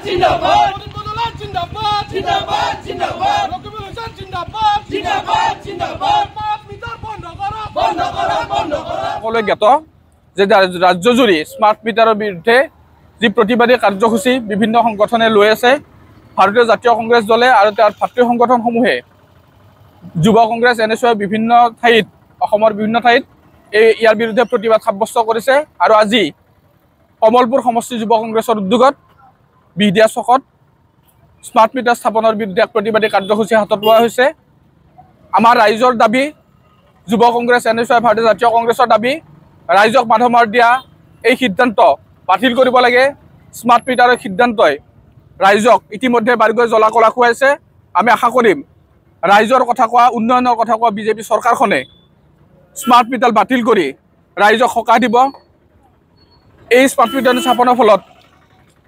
জিন্দাবাদ জিন্দাবাদ জিন্দাবাদ জিন্দাবাদ জিন্দাবাদ জিন্দাবাদ জিন্দাবাদ মিটাৰ বন্ধ কৰো বন্ধ কৰো বন্ধ কৰো সকলে জ্ঞাত যে ৰাজ্যজুৰি স্মাৰ্ট মিটাৰৰ বিৰুদ্ধে যি প্ৰতিবাদী কাৰ্যসূচী বিভিন্ন সংগঠনে লৈ আছে ভাৰতীয় জাতীয় কংগ্ৰেছ দলে আৰু তাৰ ভাতৃ সংগঠনসমূহে যুৱ কংগ্ৰেছ এনেকৈ বিভিন্ন ঠাইত অসমৰ বিভিন্ন ঠাইত ইয়াৰ বিৰুদ্ধে প্ৰতিবাদ সাব্যস্ত কৰিছে আৰু আজি কমলপুৰ সমষ্টি যুৱ কংগ্ৰেছৰ উদ্যোগত বিহদিয়া চকত স্মাৰ্ট মিটাৰ স্থাপনৰ বিৰুদ্ধে প্ৰতিবাদী কাৰ্যসূচী হাতত লোৱা হৈছে আমাৰ ৰাইজৰ দাবী যুৱ কংগ্ৰেছ এনেকৈ ভাৰতীয় জাতীয় কংগ্ৰেছৰ দাবী ৰাইজক মাধমাৰ দিয়া এই সিদ্ধান্ত বাতিল কৰিব লাগে স্মাৰ্ট মিটাৰৰ সিদ্ধান্তই ৰাইজক ইতিমধ্যে বাৰগৈ জ্বলা কলা খুৱাইছে আমি আশা কৰিম ৰাইজৰ কথা কোৱা উন্নয়নৰ কথা কোৱা বিজেপি চৰকাৰখনে স্মাৰ্ট মিটাৰ বাতিল কৰি ৰাইজক সকাহ দিব এই স্মাৰ্ট মিটাৰ স্থাপনৰ ফলত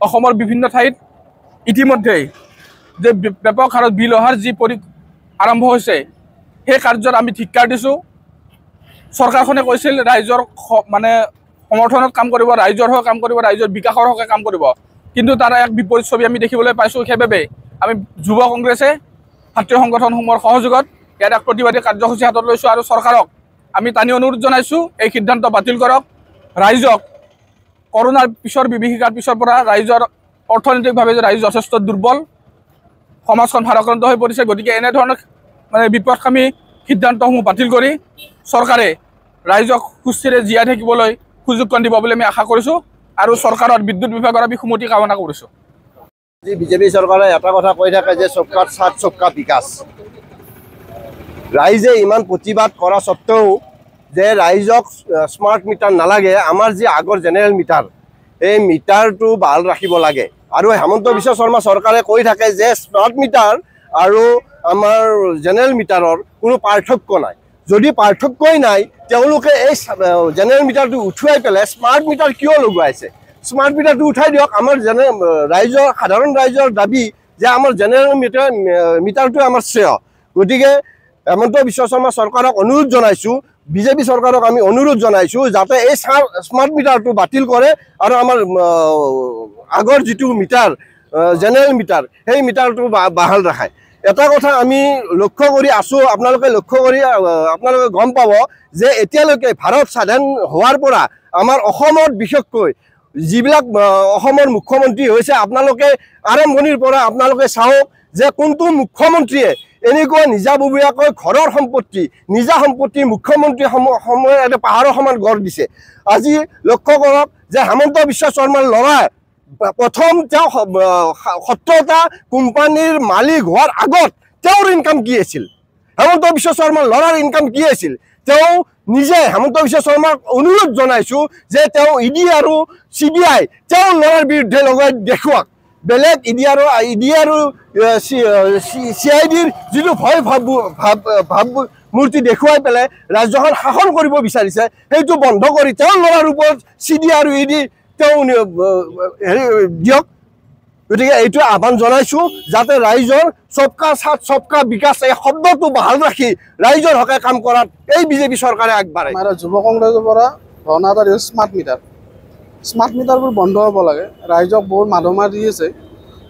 অসমৰ বিভিন্ন ঠাইত ইতিমধ্যে যে ব্যাপক হাৰত বিল অহাৰ যি আৰম্ভ হৈছে সেই কাৰ্যত আমি ধিক্কাৰ দিছোঁ চৰকাৰখনে কৈছিল ৰাইজৰ মানে সমৰ্থনত কাম কৰিব ৰাইজৰ হৈ কাম কৰিব ৰাইজৰ বিকাশৰ হকে কাম কৰিব কিন্তু তাৰ এক বিপৰীত ছবি আমি দেখিবলৈ পাইছোঁ সেইবাবে আমি যুৱ কংগ্ৰেছে ভাতৃ সংগঠনসমূহৰ সহযোগত ইয়াত এক প্ৰতিবাদী কাৰ্যসূচী হাতত লৈছোঁ আৰু চৰকাৰক আমি টানি অনুৰোধ জনাইছোঁ এই সিদ্ধান্ত বাতিল কৰক ৰাইজক কৰোনাৰ পিছৰ বিভীষিকাৰ পিছৰ পৰা ৰাইজৰ অৰ্থনৈতিকভাৱে ৰাইজ যথেষ্ট দুৰ্বল সমাজখন ভাৰাক্ৰান্ত হৈ পৰিছে গতিকে এনেধৰণৰ মানে বিপদকামী সিদ্ধান্তসমূহ বাতিল কৰি চৰকাৰে ৰাইজক সুস্থিৰে জীয়াই থাকিবলৈ সুযোগকণ দিব বুলি আমি আশা কৰিছোঁ আৰু চৰকাৰৰ বিদ্যুৎ বিভাগৰ আমি সুমতি কামনা কৰিছোঁ বিজেপি চৰকাৰে এটা কথা কৈ থাকে যে সবকা সাথ সবকা বিকাশ ৰাইজে ইমান প্ৰতিবাদ কৰা সত্ত্বেও যে ৰাইজক স্মাৰ্ট মিটাৰ নালাগে আমাৰ যি আগৰ জেনেৰেল মিটাৰ এই মিটাৰটো ভাল ৰাখিব লাগে আৰু হেমন্ত বিশ্ব শৰ্মা চৰকাৰে কৈ থাকে যে স্মাৰ্ট মিটাৰ আৰু আমাৰ জেনেৰেল মিটাৰৰ কোনো পাৰ্থক্য নাই যদি পাৰ্থক্যই নাই তেওঁলোকে এই জেনেৰেল মিটাৰটো উঠুৱাই পেলাই স্মাৰ্ট মিটাৰ কিয় লগোৱাইছে স্মাৰ্ট মিটাৰটো উঠাই দিয়ক আমাৰ ৰাইজৰ সাধাৰণ ৰাইজৰ দাবী যে আমাৰ জেনেৰেল মিটাৰটো আমাৰ শ্ৰেয় গতিকে হেমন্ত বিশ্ব শৰ্মা চৰকাৰক অনুৰোধ জনাইছোঁ বিজেপি চৰকাৰক আমি অনুৰোধ জনাইছোঁ যাতে এই স্মাৰ্ট মিটাৰটো বাতিল কৰে আৰু আমাৰ আগৰ যিটো মিটাৰ জেনেৰেল মিটাৰ সেই মিটাৰটো বাহাল ৰাখে এটা কথা আমি লক্ষ্য কৰি আছোঁ আপোনালোকে লক্ষ্য কৰি আপোনালোকে গম পাব যে এতিয়ালৈকে ভাৰত স্বাধীন হোৱাৰ পৰা আমাৰ অসমত বিশেষকৈ যিবিলাক অসমৰ মুখ্যমন্ত্ৰী হৈছে আপোনালোকে আৰম্ভণিৰ পৰা আপোনালোকে চাওক যে কোনটো মুখ্যমন্ত্ৰীয়ে এনেকুৱা নিজাববীয়াকৈ ঘৰৰ সম্পত্তি নিজা সম্পত্তি মুখ্যমন্ত্ৰী সমূহে এটা পাহাৰৰ সমান গঢ় দিছে আজি লক্ষ্য কৰক যে হেমন্ত বিশ্ব শৰ্মাৰ ল'ৰাই প্ৰথম তেওঁ 17টা কোম্পানীৰ মালিক হোৱাৰ আগত তেওঁৰ ইনকাম কি আছিল হেমন্ত বিশ্ব শৰ্মাৰ ল'ৰাৰ ইনকাম কি আছিল তেওঁ নিজে হেমন্ত বিশ্ব শৰ্মাক অনুৰোধ জনাইছোঁ যে তেওঁ ইডি আৰু CBI তেওঁৰ ল'ৰাৰ বিৰুদ্ধে লগাই দেখুৱাওক বেলেগ ইডি আৰু CIDৰ যিটো ভয় ভাৱ মূৰ্তি দেখুৱাই পেলাই ৰাজ্যখন শাসন কৰিব বিচাৰিছে সেইটো বন্ধ কৰি তেওঁৰ ল'ৰাৰ ওপৰত CIDI আৰু ED তেওঁ দিয়ক গতিকে এইটো আহ্বান জনাইছোঁ যাতে ৰাইজৰ সবকা সাথ সবকা বিকাশ এই শব্দটো বাহাল ৰাখি ৰাইজৰ হকে কাম কৰাত এই বিজেপি চৰকাৰে আগবাঢ়ে আমাৰ যুৱ কংগ্ৰেছৰ পৰা ধৰ্ণা এটা দিছে স্মাৰ্ট মিটাৰবোৰ বন্ধ হ'ব লাগে ৰাইজক বহুত মাধমাৰ দি আছে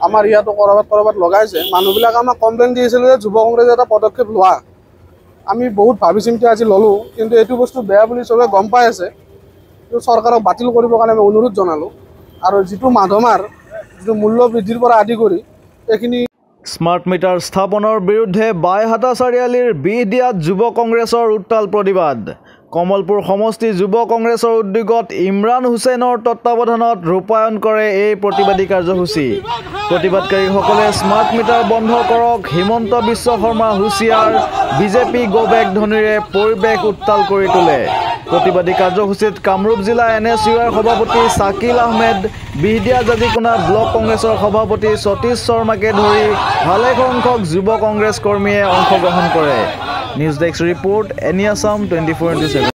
আমাৰ ইয়াতো কৰবাত লগাইছে মানুহবিলাকে আমাক কমপ্লেইন দি আছিল যে যুৱ কংগ্ৰেছে এটা পদক্ষেপ লোৱা আমি বহুত ভাবি চিন্তি আজি ল'লোঁ কিন্তু এইটো বস্তু বেয়া বুলি চবে গম পাই আছে চৰকাৰক বাতিল কৰিবৰ কাৰণে আমি অনুৰোধ জনালোঁ আৰু যিটো মাধমাৰ যিটো মূল্য বৃদ্ধিৰ পৰা আদি কৰি এইখিনি স্মাৰ্ট মিটাৰ স্থাপনৰ বিৰুদ্ধে বাইহাটা চাৰিআলিৰ বিহদিয়াত যুৱ কংগ্ৰেছৰ উত্তাল প্ৰতিবাদ কমলপুৰ সমষ্টি যুৱ কংগ্ৰেছৰ উদ্যোগত ইমৰান হুছেইনৰ তত্ত্বাৱধানত ৰূপায়ণ কৰে এই প্ৰতিবাদী কাৰ্যসূচী প্ৰতিবাদকাৰীসকলে স্মাৰ্ট মিটাৰ বন্ধ কৰক হিমন্ত বিশ্ব শৰ্মা হুঁচিয়াৰ বিজেপি গোবেক ধ্বনিৰে পৰিৱেশ উত্তাল কৰি তোলে প্ৰতিবাদী কাৰ্যসূচীত কামৰূপ জিলা NSUৰ সভাপতি শাকিল আহমেদ বিহদিয়া জাজিকোনা ব্লক কংগ্ৰেছৰ সভাপতি সতীশ শৰ্মাকে ধৰি ভালেসংখ্যক যুৱ কংগ্ৰেছ কৰ্মীয়ে অংশগ্ৰহণ কৰে news desk report any Assam 24/7